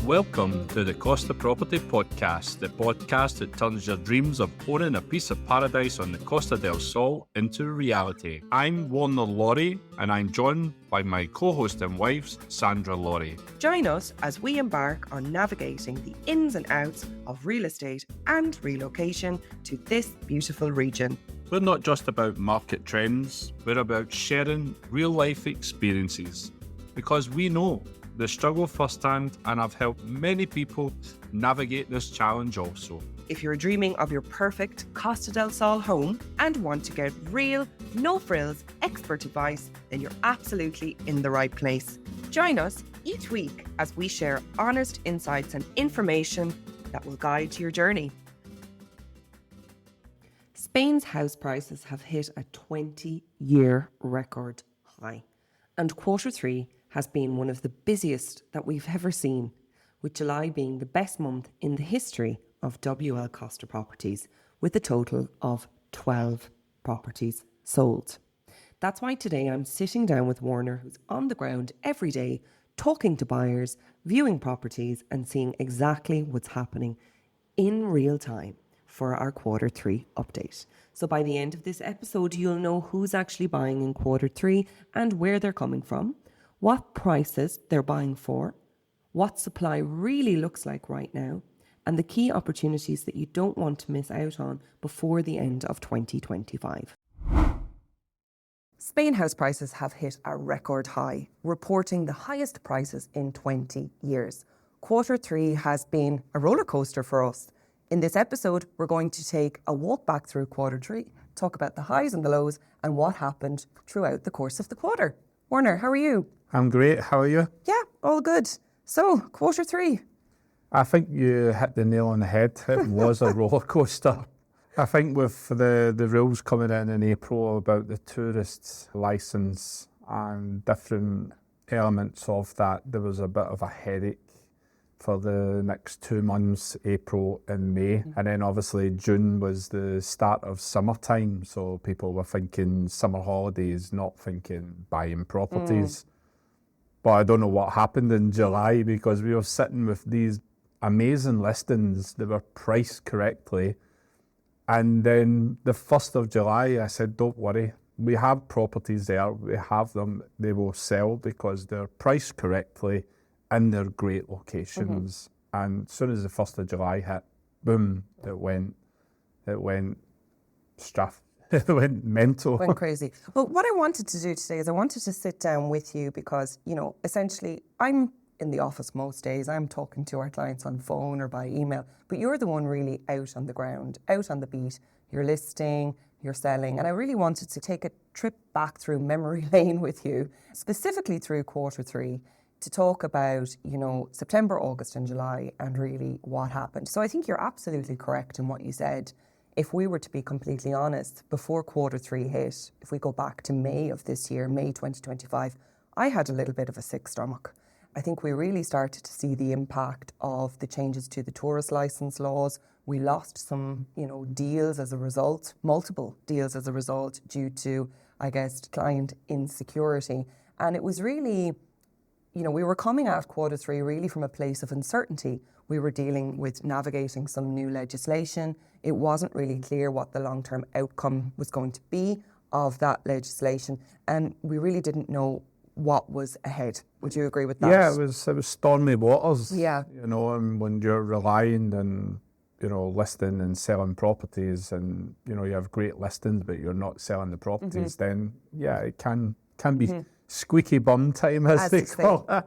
Welcome to the Costa Property Podcast, the podcast that turns your dreams of owning a piece of paradise on the Costa del Sol into reality. I'm Warner Laurie, and I'm joined by my co-host and wives, Sandra Laurie. Join us as we embark on navigating the ins and outs of real estate and relocation to this beautiful region. We're not just about market trends, we're about sharing real-life experiences, because we know the struggle firsthand, and I've helped many people navigate this challenge also. If you're dreaming of your perfect Costa del Sol home and want to get real, no-frills, expert advice, then you're absolutely in the right place. Join us each week as we share honest insights and information that will guide your journey. Spain's house prices have hit a 20-year record high, and Q3 has been one of the busiest that we've ever seen, with July being the best month in the history of WL Costa Properties, with a total of 12 properties sold. That's why today I'm sitting down with Warner, who's on the ground every day, talking to buyers, viewing properties and seeing exactly what's happening in real time for our Q3 update. So by the end of this episode, you'll know who's actually buying in Q3 and where they're coming from, what prices they're buying for, what supply really looks like right now, and the key opportunities that you don't want to miss out on before the end of 2025. Spain house prices have hit a record high, reporting the highest prices in 20 years. Q3 has been a roller coaster for us. In this episode, we're going to take a walk back through Q3, talk about the highs and the lows and what happened throughout the course of the quarter. Warner, how are you? I'm great. How are you? Yeah, all good. So, Q3. I think you hit the nail on the head. It was a roller coaster. I think with the rules coming in April about the tourist licence and different elements of that, there was a bit of a headache for the next 2 months, April and May. And then obviously June was the start of summertime. So people were thinking summer holidays, not thinking buying properties. But I don't know what happened in July, because we were sitting with these amazing listings that were priced correctly. And then the 1st of July, I said, don't worry, we have properties there, we have them, they will sell because they're priced correctly and they're great locations. And as soon as the 1st of July hit, boom, it went it went mental. Went crazy. Well, what I wanted to do today is I wanted to sit down with you because, essentially I'm in the office most days. I'm talking to our clients on phone or by email, but you're the one really out on the ground, out on the beat. You're listing, you're selling. And I really wanted to take a trip back through memory lane with you, specifically through Q3, to talk about, September, August and July and really what happened. So I think you're absolutely correct in what you said. If we were to be completely honest, before Q3 hit, if we go back to May of this year, May 2025, I had a little bit of a sick stomach. I think we really started to see the impact of the changes to the tourist licence laws. We lost some, deals as a result, multiple deals as a result due to, client insecurity. And it was really, we were coming out Q3 really from a place of uncertainty. We were dealing with navigating some new legislation. It wasn't really clear what the long-term outcome was going to be of that legislation. And we really didn't know what was ahead. Would you agree with that? Yeah, it was stormy waters. Yeah. And when you're relying on, listing and selling properties and, you have great listings, but you're not selling the properties, then, yeah, it can be squeaky bum time, as they call it.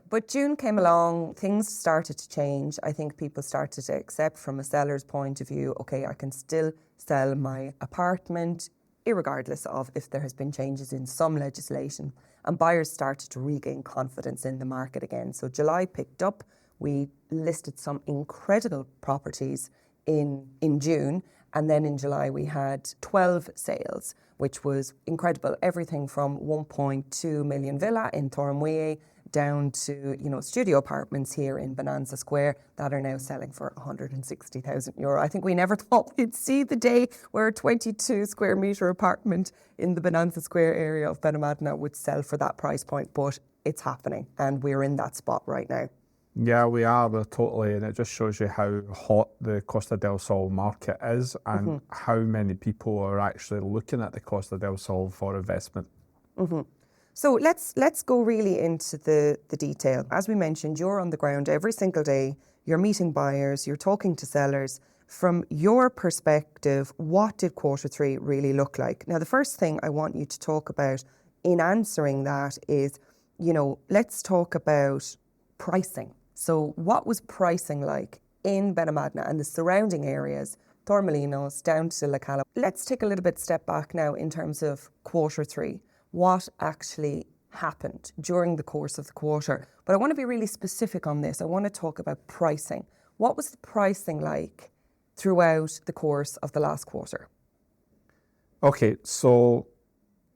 But June came along, things started to change. I think people started to accept from a seller's point of view, okay, I can still sell my apartment, irregardless of if there has been changes in some legislation. And buyers started to regain confidence in the market again. So July picked up. We listed some incredible properties in June. And then in July, we had 12 sales, which was incredible. Everything from 1.2 million villa in Torremolinos down to, studio apartments here in Bonanza Square that are now selling for €160,000. I think we never thought we'd see the day where a 22 square metre apartment in the Bonanza Square area of Benalmadena would sell for that price point, but it's happening and we're in that spot right now. Yeah, we are. We're totally, and it just shows you how hot the Costa del Sol market is and how many people are actually looking at the Costa del Sol for investment. So let's go really into the detail. As we mentioned, you're on the ground every single day. You're meeting buyers. You're talking to sellers. From your perspective, what did Q3 really look like? Now, the first thing I want you to talk about in answering that is, let's talk about pricing. So what was pricing like in Benamadna and the surrounding areas, Torremolinos down to La Cala? Let's take a little bit step back now in terms of Q3. What actually happened during the course of the quarter? But I want to be really specific on this. I want to talk about pricing. What was the pricing like throughout the course of the last quarter? Okay, so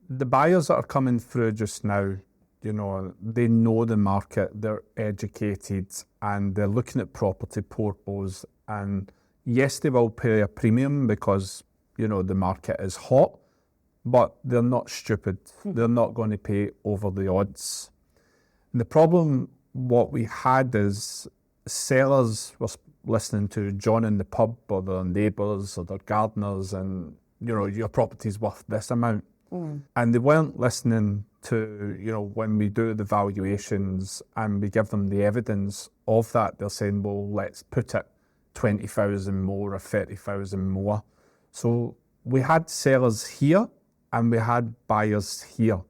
the buyers that are coming through just now, they know the market, they're educated, and they're looking at property portfolios. And yes, they will pay a premium because, the market is hot, but they're not stupid. They're not going to pay over the odds. And the problem, what we had is sellers were listening to John in the pub or their neighbours or their gardeners and, your property's worth this amount. And they weren't listening to, when we do the valuations and we give them the evidence of that, they're saying, well, let's put it 20,000 more or 30,000 more. So we had sellers here and we had buyers here.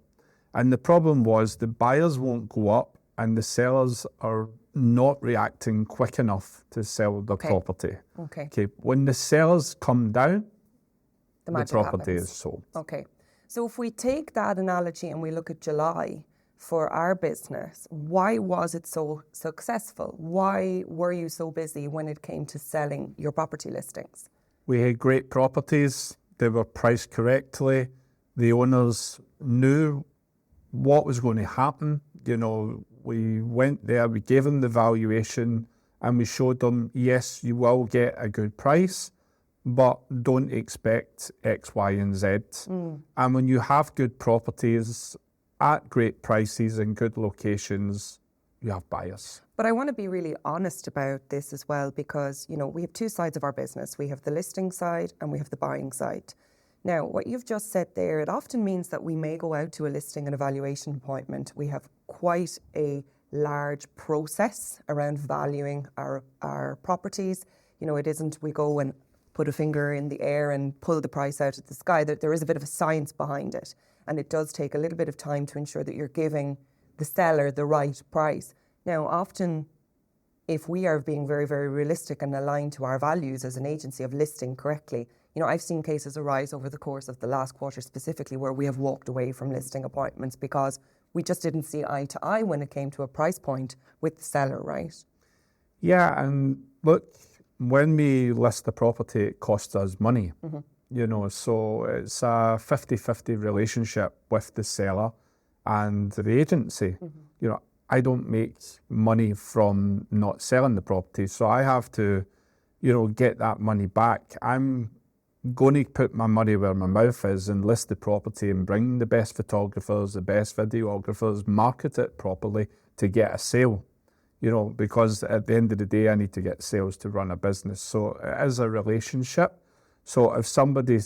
And the problem was the buyers won't go up and the sellers are not reacting quick enough to sell the property. Okay. When the sellers come down, the property is sold. Okay. So if we take that analogy and we look at July for our business, why was it so successful? Why were you so busy when it came to selling your property listings? We had great properties. They were priced correctly. The owners knew what was going to happen. We went there, we gave them the valuation and we showed them, yes, you will get a good price, but don't expect X, Y, and Z. And when you have good properties at great prices and good locations, you have buyers. But I want to be really honest about this as well because, we have two sides of our business. We have the listing side and we have the buying side. Now, what you've just said there, it often means that we may go out to a listing and evaluation appointment. We have quite a large process around valuing our properties. It isn't we go and put a finger in the air and pull the price out of the sky. There is a bit of a science behind it. And it does take a little bit of time to ensure that you're giving the seller the right price. Now, often, if we are being very, very realistic and aligned to our values as an agency of listing correctly, I've seen cases arise over the course of the last quarter specifically where we have walked away from listing appointments because we just didn't see eye to eye when it came to a price point with the seller, right? Yeah, and look, when we list the property, it costs us money, so it's a 50-50 relationship with the seller and the agency. I don't make money from not selling the property, so I have to, get that money back. I'm going to put my money where my mouth is and list the property and bring the best photographers, the best videographers, market it properly to get a sale, because at the end of the day, I need to get sales to run a business. So it is a relationship. So if somebody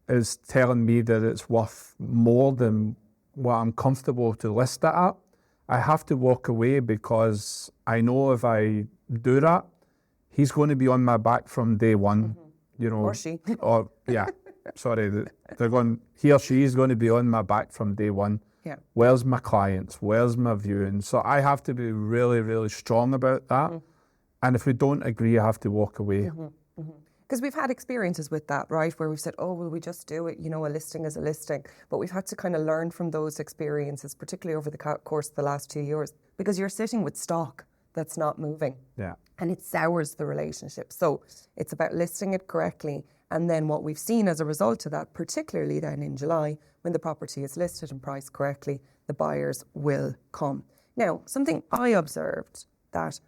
is telling me that it's worth more than what I'm comfortable to list it at, I have to walk away because I know if I do that, he's going to be on my back from day one. Or she. Or, yeah, sorry. He or she is going to be on my back from day one. Yeah. Where's my clients? Where's my viewing? So I have to be really, really strong about that. And if we don't agree, I have to walk away. Because we've had experiences with that, right? Where we've said, oh, well, we just do it, a listing is a listing. But we've had to kind of learn from those experiences, particularly over the course of the last 2 years, because you're sitting with stock that's not moving. Yeah. And it sours the relationship. So it's about listing it correctly. And then what we've seen as a result of that, particularly then in July, when the property is listed and priced correctly, the buyers will come. Now, something I observed that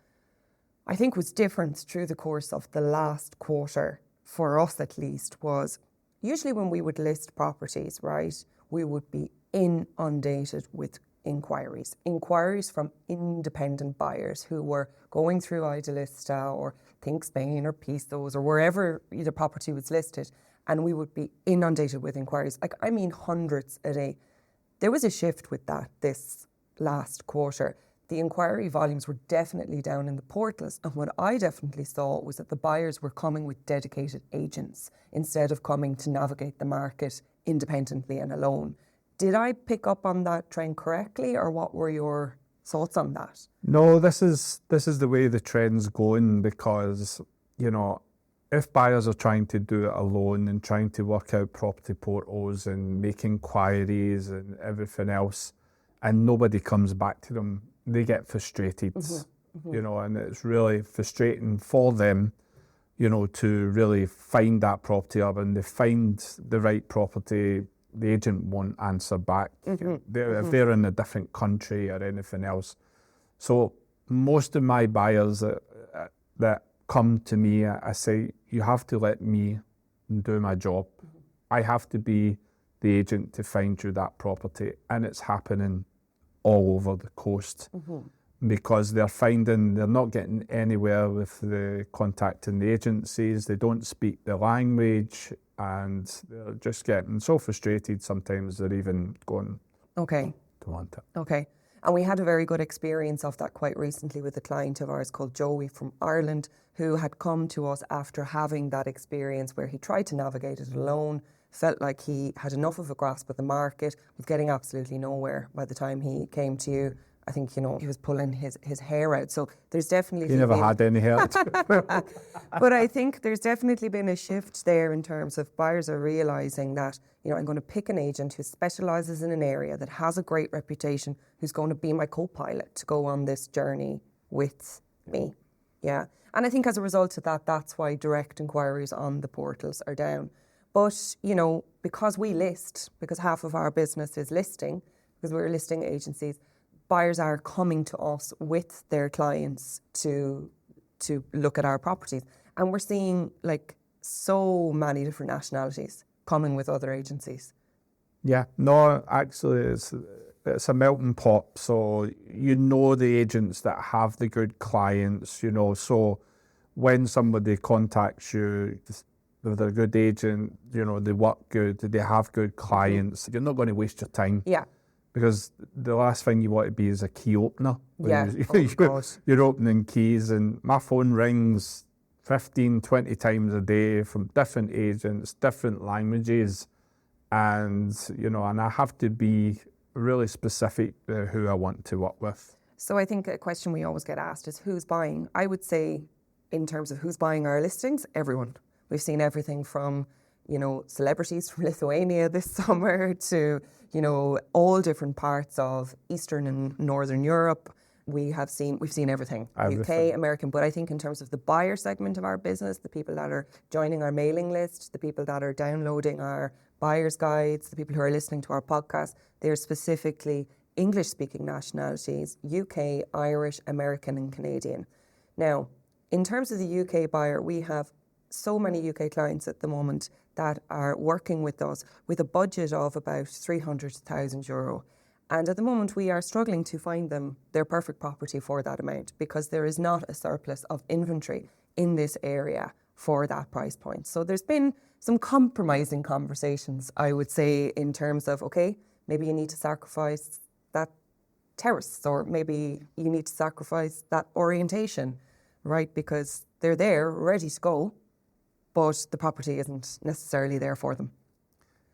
I think was different through the course of the last quarter, for us at least, was usually when we would list properties, right, we would be inundated with inquiries. Inquiries from independent buyers who were going through Idealista or Think Spain or Pisos or wherever the property was listed, and we would be inundated with inquiries. Like, I mean, hundreds a day. There was a shift with that this last quarter. The inquiry volumes were definitely down in the portals, and what I definitely saw was that the buyers were coming with dedicated agents instead of coming to navigate the market independently and alone. Did I pick up on that trend correctly, or what were your thoughts on that? No, this is the way the trend's going, because, you know, if buyers are trying to do it alone and trying to work out property portals and make inquiries and everything else, and nobody comes back to them, they get frustrated, you know, and it's really frustrating for them, you know, to really find that property up, and they find the right property, the agent won't answer back. If they're in a different country or anything else. So most of my buyers that come to me, I say, you have to let me do my job. I have to be the agent to find you that property, and it's happening all over the coast. Because they're finding they're not getting anywhere with the contacting the agencies. They don't speak the language, and they're just getting so frustrated sometimes they're even going to want it. Okay. And we had a very good experience of that quite recently with a client of ours called Joey from Ireland, who had come to us after having that experience where he tried to navigate it alone, felt like he had enough of a grasp of the market, was getting absolutely nowhere by the time he came to you. I think, you know, he was pulling his hair out. So there's definitely... He never had any hair. But I think there's definitely been a shift there in terms of buyers are realising that, you know, I'm going to pick an agent who specialises in an area that has a great reputation, who's going to be my co-pilot to go on this journey with me. Yeah. And I think as a result of that, that's why direct inquiries on the portals are down. But, you know, because we list, because half of our business is listing, because we're listing agencies, buyers are coming to us with their clients to look at our properties. And we're seeing like so many different nationalities coming with other agencies. Yeah, no, actually it's a melting pot. So you know the agents that have the good clients, you know, so when somebody contacts you, if they're a good agent, you know, they work good, they have good clients, you're not going to waste your time. Yeah. Because the last thing you want to be is a key opener. Yeah, You're opening keys, and my phone rings 15, 20 times a day from different agents, different languages. And, you know, and I have to be really specific who I want to work with. So I think a question we always get asked is who's buying? I would say in terms of who's buying our listings, everyone. We've seen everything from, you know, celebrities from Lithuania this summer to, you know, all different parts of Eastern and Northern Europe. We've seen everything. UK, American. But I think in terms of the buyer segment of our business, the people that are joining our mailing list, the people that are downloading our buyer's guides, the people who are listening to our podcast, they're specifically English-speaking nationalities, UK, Irish, American and Canadian. Now, in terms of the UK buyer, we have so many UK clients at the moment that are working with us with a budget of about €300,000. And at the moment, we are struggling to find them their perfect property for that amount because there is not a surplus of inventory in this area for that price point. So there's been some compromising conversations, I would say, in terms of, okay, maybe you need to sacrifice that terrace, or maybe you need to sacrifice that orientation, right? Because they're there, ready to go, but the property isn't necessarily there for them.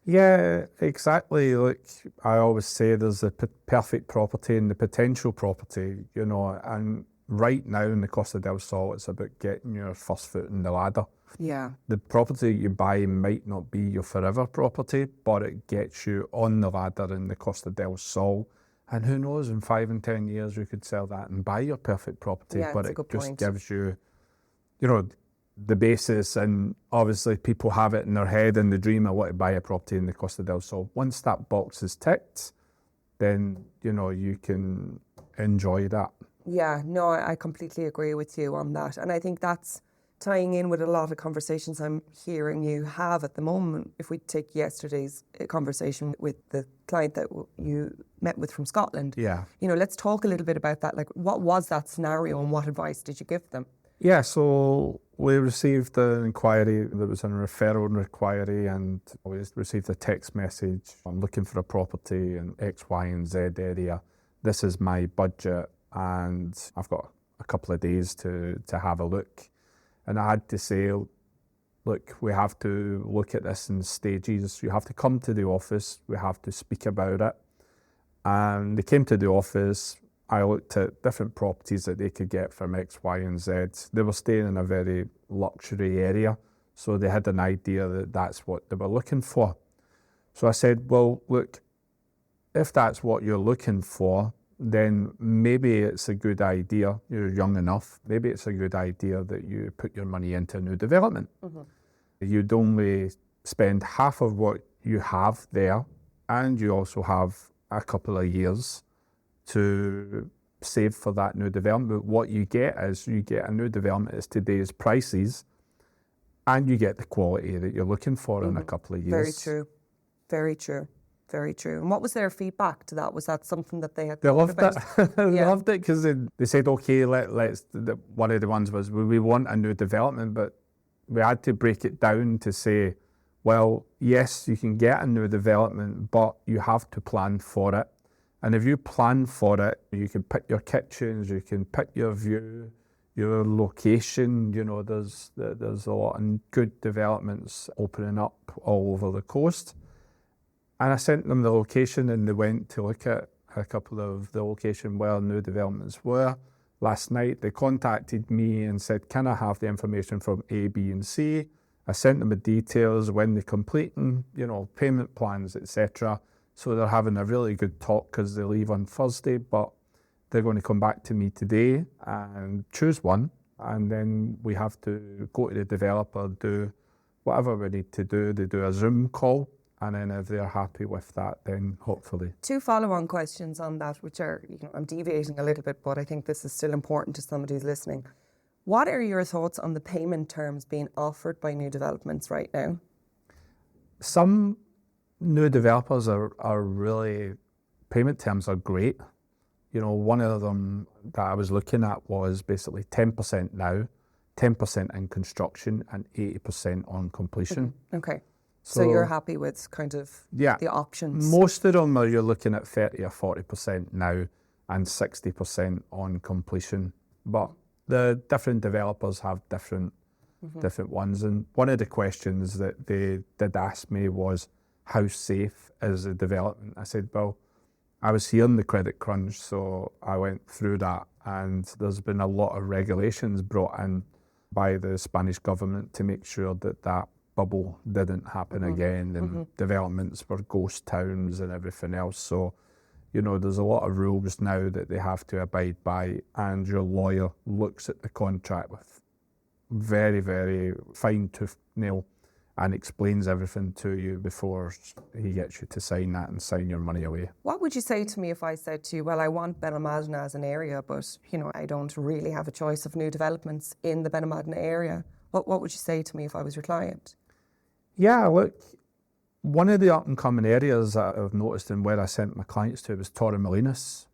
Yeah, exactly. Like I always say, there's the perfect property and the potential property, you know, and right now in the Costa del Sol, it's about getting your first foot in the ladder. Yeah. The property you buy might not be your forever property, but it gets you on the ladder in the Costa del Sol. And who knows, in 5 and 10 years, you could sell that and buy your perfect property. Yeah, but that's a it good just point. gives you, you know, the basis. And obviously people have it in their head and the dream, I want to buy a property in the Costa del Sol. Once that box is ticked, then, you know, you can enjoy that. Yeah, no, I completely agree with you on that. And I think that's tying in with a lot of conversations I'm hearing you have at the moment. If we take yesterday's conversation with the client that you met with from Scotland, let's talk a little bit about that. Like, what was that scenario and what advice did you give them? Yeah, so we received an inquiry. There was a referral inquiry, and we received a text message. I'm looking for a property in X, Y, and Z area. This is my budget, and I've got a couple of days to have a look. And I had to say, look, we have to look at this in stages. You have to come to the office. We have to speak about it. And they came to the office. I looked at different properties that they could get from X, Y, and Z. They were staying in a very luxury area, so they had an idea that that's what they were looking for. So I said, well, look, if that's what you're looking for, then maybe it's a good idea. You're young enough. Maybe it's a good idea that you put your money into a new development. Mm-hmm. You'd only spend half of what you have there, and you also have a couple of years to save for that new development. But what you get is you get a new development at today's prices, and you get the quality that you're looking for in a couple of years. Very true. Very true. Very true. And what was their feedback to that? Was that something that they had? They loved it. They loved it because they said, okay, let's. One of the ones was, we want a new development, but we had to break it down to say, well, yes, you can get a new development, but you have to plan for it. And if you plan for it, you can pick your kitchens, you can pick your view, your location. There's a lot of good developments opening up all over the coast. And I sent them the location, and they went to look at a couple of the location where new developments were. Last night, they contacted me and said, can I have the information from A, B, and C? I sent them the details, when they're completing, payment plans, etc. So they're having a really good talk because they leave on Thursday, but they're going to come back to me today and choose one. And then we have to go to the developer, do whatever we need to do. They do a Zoom call. And then if they're happy with that, then hopefully. 2 follow-on questions on that, which are, I'm deviating a little bit, but I think this is still important to somebody who's listening. What are your thoughts on the payment terms being offered by new developments right now? Some new developers are really, payment terms are great. One of them that I was looking at was basically 10% now, 10% in construction, and 80% on completion. Mm-hmm. Okay. So you're happy with kind of the options? Most of them you're looking at 30 or 40% now and 60% on completion. But the different developers have different ones. And one of the questions that they did ask me was, how safe is the development? I said, well, I was here in the credit crunch, so I went through that. And there's been a lot of regulations brought in by the Spanish government to make sure that bubble didn't happen again, and developments were ghost towns and everything else. So, there's a lot of rules now that they have to abide by, and your lawyer looks at the contract with very, very fine-tooth nail and explains everything to you before he gets you to sign that and sign your money away. What would you say to me if I said to you, well, I want Benamadina as an area, but, I don't really have a choice of new developments in the Benamadina area? What would you say to me if I was your client? Yeah, look, one of the up-and-coming areas that I've noticed and where I sent my clients to was Torremolinos.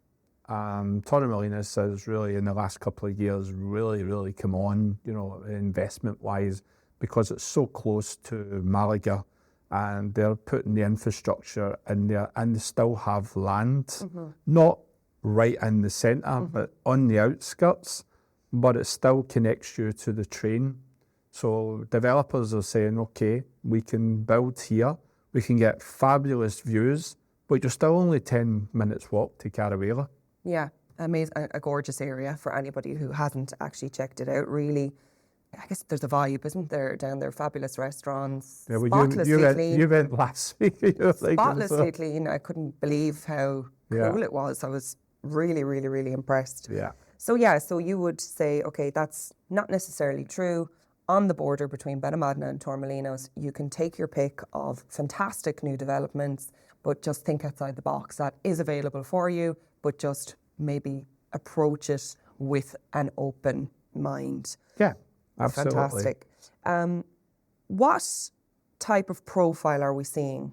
Torremolinos has really, in the last couple of years, really come on, investment-wise, because it's so close to Malaga, and they're putting the infrastructure in there, and they still have land, not right in the centre, but on the outskirts, but it still connects you to the train. So developers are saying, okay, we can build here, we can get fabulous views, but you're still only 10 minutes walk to Carawela. Yeah, amazing, a gorgeous area for anybody who hasn't actually checked it out, really. I guess there's a vibe, isn't there, down there? Fabulous restaurants, yeah, well, spotlessly clean. You went last week. Spotlessly clean. I couldn't believe how cool it was. I was really impressed. Yeah. So you would say, okay, that's not necessarily true. On the border between Benamadina and Torremolinos, you can take your pick of fantastic new developments, but just think outside the box. That is available for you, but just maybe approach it with an open mind. Yeah. Absolutely. Fantastic. What type of profile are we seeing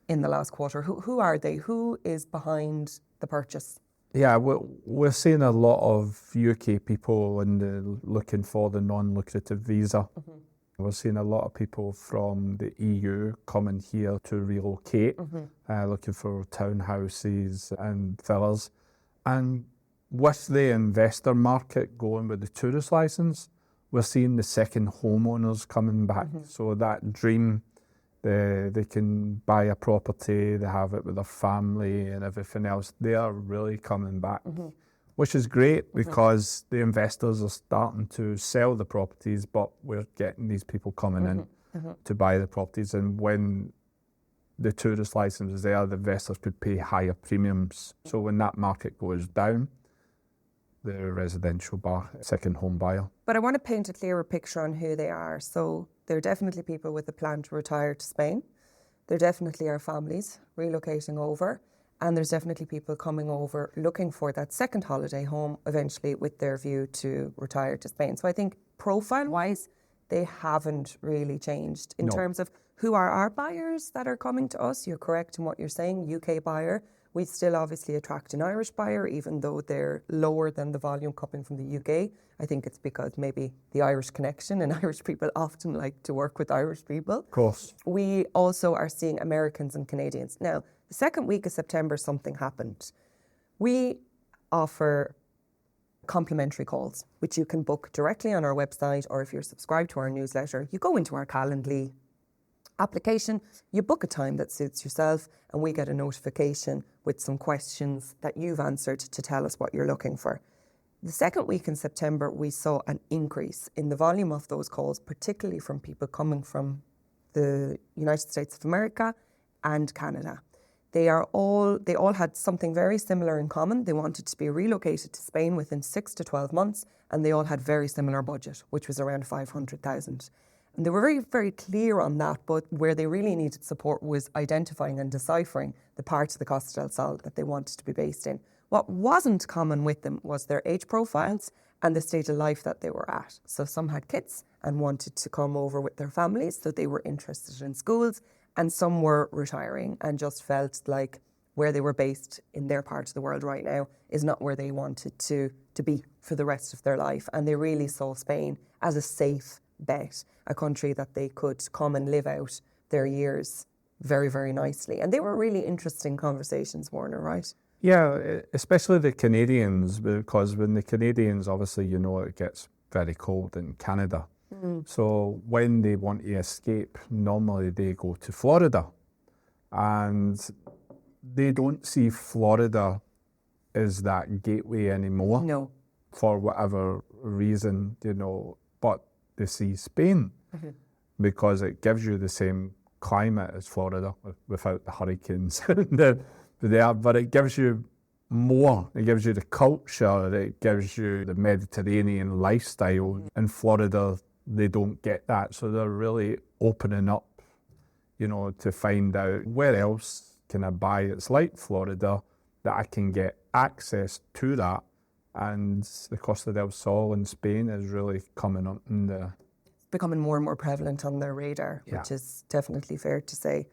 in the last quarter? Who are they? Who is behind the purchase? Yeah, we're seeing a lot of UK people looking for the non-lucrative visa. Mm-hmm. We're seeing a lot of people from the EU coming here to relocate, looking for townhouses and villas. And with the investor market going with the tourist license, we're seeing the second homeowners coming back. So that dream, they can buy a property, they have it with their family and everything else, they are really coming back. Which is great because the investors are starting to sell the properties, but we're getting these people coming in to buy the properties. And when the tourist license is there, the investors could pay higher premiums. So when that market goes down, the residential second home buyer. But I want to paint a clearer picture on who they are. So there are definitely people with a plan to retire to Spain. There definitely are families relocating over. And there's definitely people coming over looking for that second holiday home eventually with their view to retire to Spain. So I think profile-wise, they haven't really changed. In terms of who are our buyers that are coming to us, you're correct in what you're saying, UK buyer. We still obviously attract an Irish buyer, even though they're lower than the volume coming from the UK. I think it's because maybe the Irish connection, and Irish people often like to work with Irish people. Of course. We also are seeing Americans and Canadians. Now, the second week of September, something happened. We offer complimentary calls, which you can book directly on our website, or if you're subscribed to our newsletter, you go into our Calendly application, you book a time that suits yourself, and we get a notification with some questions that you've answered to tell us what you're looking for. The second week in September, we saw an increase in the volume of those calls, particularly from people coming from the United States of America and Canada. They all had something very similar in common. They wanted to be relocated to Spain within 6 to 12 months, and they all had very similar budget, which was around 500,000. And they were very, very clear on that, but where they really needed support was identifying and deciphering the parts of the Costa del Sol that they wanted to be based in. What wasn't common with them was their age profiles and the state of life that they were at. So some had kids and wanted to come over with their families, so they were interested in schools, and some were retiring and just felt like where they were based in their part of the world right now is not where they wanted to be for the rest of their life. And they really saw Spain as a safe bet, a country that they could come and live out their years very, very nicely. And they were really interesting conversations, Warner, right? Yeah, especially the Canadians, because when the Canadians, obviously, you know, it gets very cold in Canada. So when they want to escape, normally they go to Florida. And they don't see Florida as that gateway anymore. No. For whatever reason, you know, but they see Spain because it gives you the same climate as Florida without the hurricanes there, but it gives you more. It gives you the culture, it gives you the Mediterranean lifestyle. In Florida, they don't get that, so they're really opening up, you know, to find out where else can I buy it's like Florida that I can get access to that. And the Costa del Sol in Spain is really coming up in the... becoming more and more prevalent on their radar, which is definitely fair to say.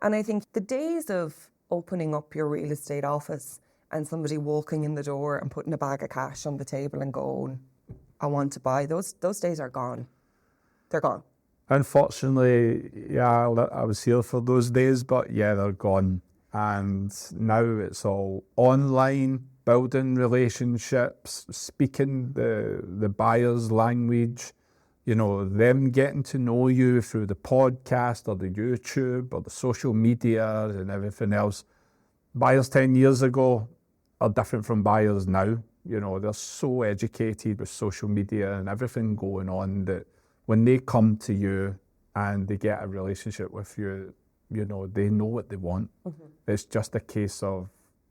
And I think the days of opening up your real estate office and somebody walking in the door and putting a bag of cash on the table and going, I want to buy, those days are gone. They're gone. Unfortunately, yeah, I was here for those days, but yeah, they're gone. And now it's all online, building relationships, speaking the buyer's language, you know, them getting to know you through the podcast or the YouTube or the social media and everything else. Buyers 10 years ago are different from buyers now. You know, they're so educated with social media and everything going on that when they come to you and they get a relationship with you, you know, they know what they want. It's just a case of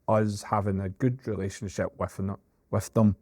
us having a good relationship with them,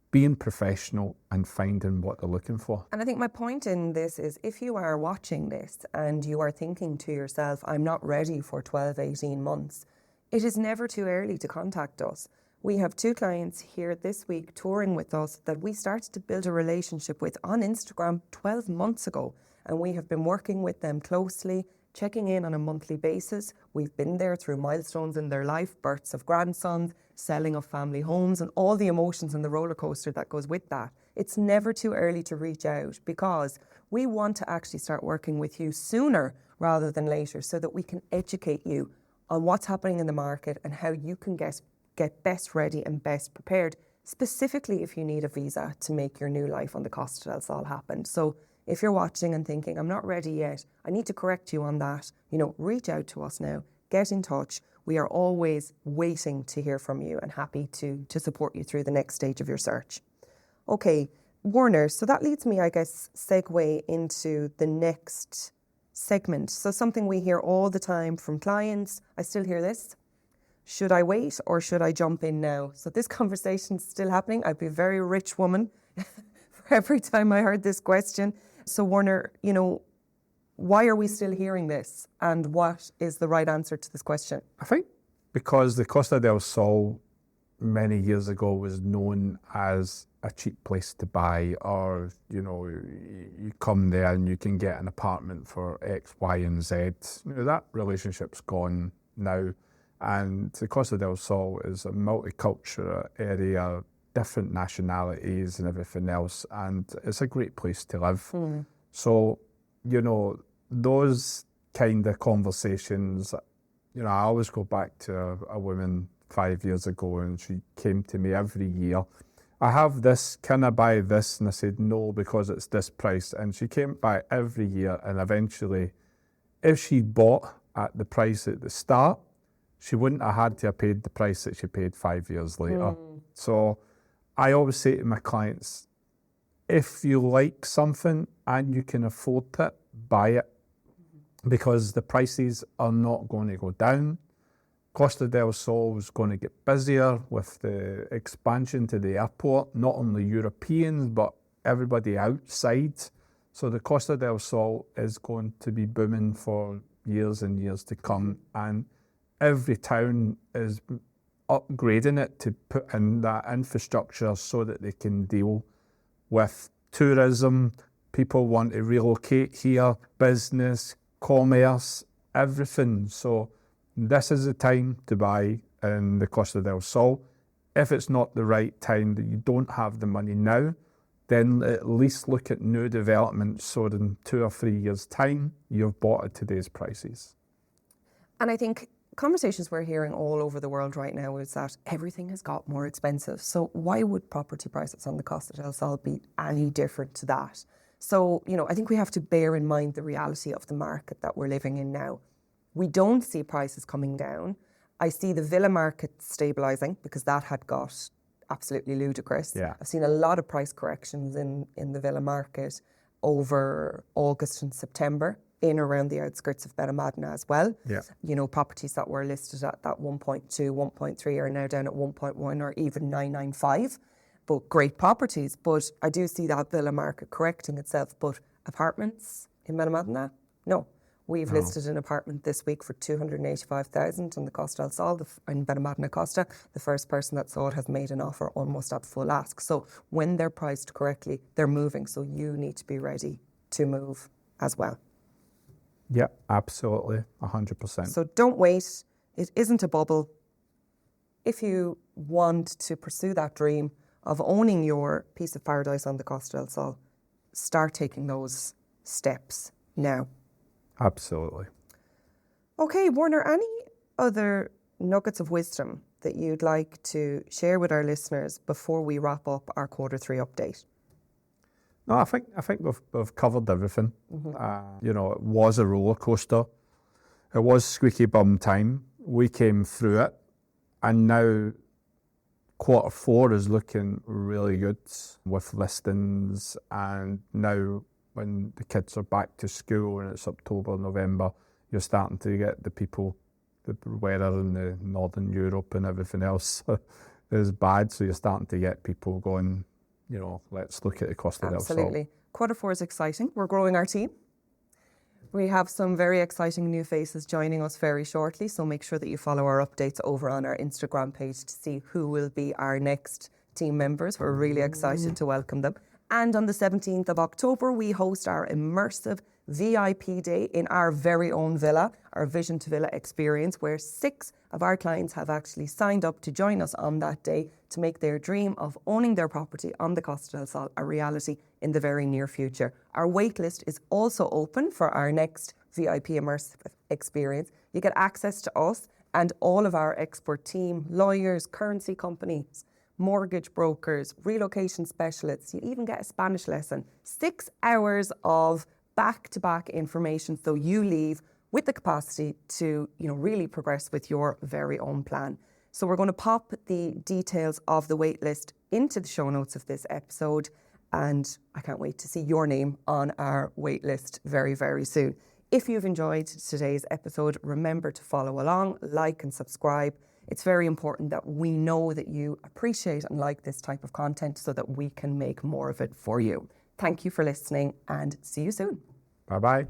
being professional and finding what they're looking for. And I think my point in this is if you are watching this and you are thinking to yourself, I'm not ready for 12, 18 months, it is never too early to contact us. We have 2 clients here this week touring with us that we started to build a relationship with on Instagram 12 months ago. And we have been working with them closely, checking in on a monthly basis. We've been there through milestones in their life, births of grandsons, selling of family homes, and all the emotions and the roller coaster that goes with that. It's never too early to reach out because we want to actually start working with you sooner rather than later so that we can educate you on what's happening in the market and how you can get best ready and best prepared, specifically if you need a visa to make your new life on the Costa del Sol happen. So if you're watching and thinking, I'm not ready yet, I need to correct you on that, reach out to us now, get in touch. We are always waiting to hear from you and happy to support you through the next stage of your search. Okay, Warner, so that leads me, I guess, segue into the next segment. So something we hear all the time from clients, I still hear this, should I wait or should I jump in now? So this conversation's still happening. I'd be a very rich woman for every time I heard this question. So Warner, why are we still hearing this? And what is the right answer to this question? I think because the Costa del Sol many years ago was known as a cheap place to buy, or, you come there and you can get an apartment for X, Y, and Z. That relationship's gone now. And the Costa del Sol is a multicultural area, different nationalities and everything else, and it's a great place to live. So, those kind of conversations, I always go back to a woman 5 years ago, and she came to me every year. I have this, can I buy this? And I said, no, because it's this price. And she came back every year, and eventually, if she bought at the price at the start, she wouldn't have had to have paid the price that she paid 5 years later. So I always say to my clients, if you like something and you can afford it, buy it, because the prices are not going to go down. Costa del Sol is going to get busier with the expansion to the airport, not only Europeans, but everybody outside. So the Costa del Sol is going to be booming for years and years to come. And every town is upgrading it to put in that infrastructure so that they can deal with tourism. People want to relocate here, business, commerce, everything. So this is the time to buy in the Costa del Sol. If it's not the right time, that you don't have the money now, then at least look at new developments so in 2 or 3 years' time, you've bought at today's prices. And I think conversations we're hearing all over the world right now is that everything has got more expensive. So why would property prices on the Costa del Sol be any different to that? So, I think we have to bear in mind the reality of the market that we're living in now. We don't see prices coming down. I see the villa market stabilising because that had got absolutely ludicrous. Yeah. I've seen a lot of price corrections in the villa market over August and September, in around the outskirts of Benalmadena as well. Yeah. Properties that were listed at that 1.2, 1.3 are now down at 1.1 or even 995. But great properties. But I do see that villa market correcting itself. But apartments in Benalmadena? No. We've listed an apartment this week for 285,000 on the Costa del Sol in Benalmadena Costa. The first person that saw it has made an offer almost at full ask. So when they're priced correctly, they're moving. So you need to be ready to move as well. Yeah, absolutely, 100%. So don't wait. It isn't a bubble. If you want to pursue that dream of owning your piece of paradise on the Costa del Sol, start taking those steps now. Absolutely. Okay, Warner, any other nuggets of wisdom that you'd like to share with our listeners before we wrap up our Q3 update? No, I think we've covered everything. It was a roller coaster. It was squeaky bum time. We came through it, and now Q4 is looking really good with listings. And now, when the kids are back to school and it's October, November, you're starting to get the people, the weather in the Northern Europe and everything else is bad. So you're starting to get people going, let's look at the Costa del Sol. Absolutely. Q4 is exciting. We're growing our team. We have some very exciting new faces joining us very shortly, so make sure that you follow our updates over on our Instagram page to see who will be our next team members. We're really excited to welcome them. And on the 17th of October, we host our immersive VIP day in our very own villa, our Vision to Villa experience, where 6 of our clients have actually signed up to join us on that day to make their dream of owning their property on the Costa del Sol a reality in the very near future. Our waitlist is also open for our next VIP immersive experience. You get access to us and all of our expert team, lawyers, currency companies, mortgage brokers, relocation specialists. You even get a Spanish lesson. 6 hours of back-to-back information, so you leave with the capacity to, really progress with your very own plan. So we're going to pop the details of the waitlist into the show notes of this episode, and I can't wait to see your name on our waitlist very, very soon. If you've enjoyed today's episode, remember to follow along, like and subscribe. It's very important that we know that you appreciate and like this type of content so that we can make more of it for you. Thank you for listening and see you soon. Bye-bye.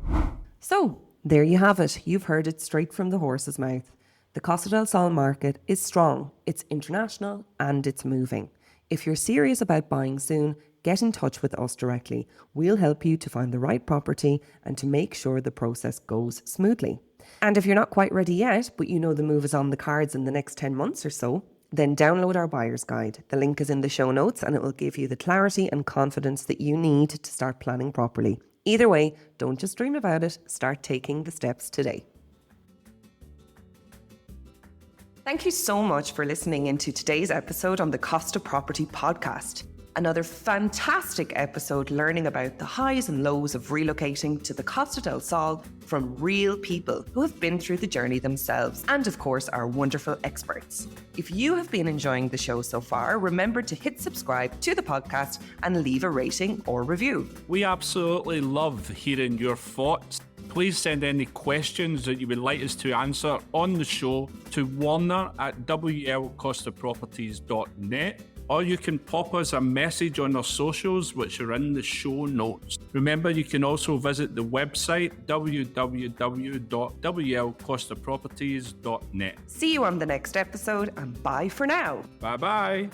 So, there you have it. You've heard it straight from the horse's mouth. The Costa del Sol market is strong, it's international and it's moving. If you're serious about buying soon, get in touch with us directly. We'll help you to find the right property and to make sure the process goes smoothly. And if you're not quite ready yet, but you know the move is on the cards in the next 10 months or so, then download our buyer's guide. The link is in the show notes and it will give you the clarity and confidence that you need to start planning properly. Either way, don't just dream about it, start taking the steps today. Thank you so much for listening into today's episode on the Costa Property Podcast. Another fantastic episode learning about the highs and lows of relocating to the Costa del Sol from real people who have been through the journey themselves and, of course, our wonderful experts. If you have been enjoying the show so far, remember to hit subscribe to the podcast and leave a rating or review. We absolutely love hearing your thoughts. Please send any questions that you would like us to answer on the show to warner@WLCostaProperties.net, or you can pop us a message on our socials, which are in the show notes. Remember, you can also visit the website www.WLCostaProperties.net. See you on the next episode and bye for now. Bye-bye.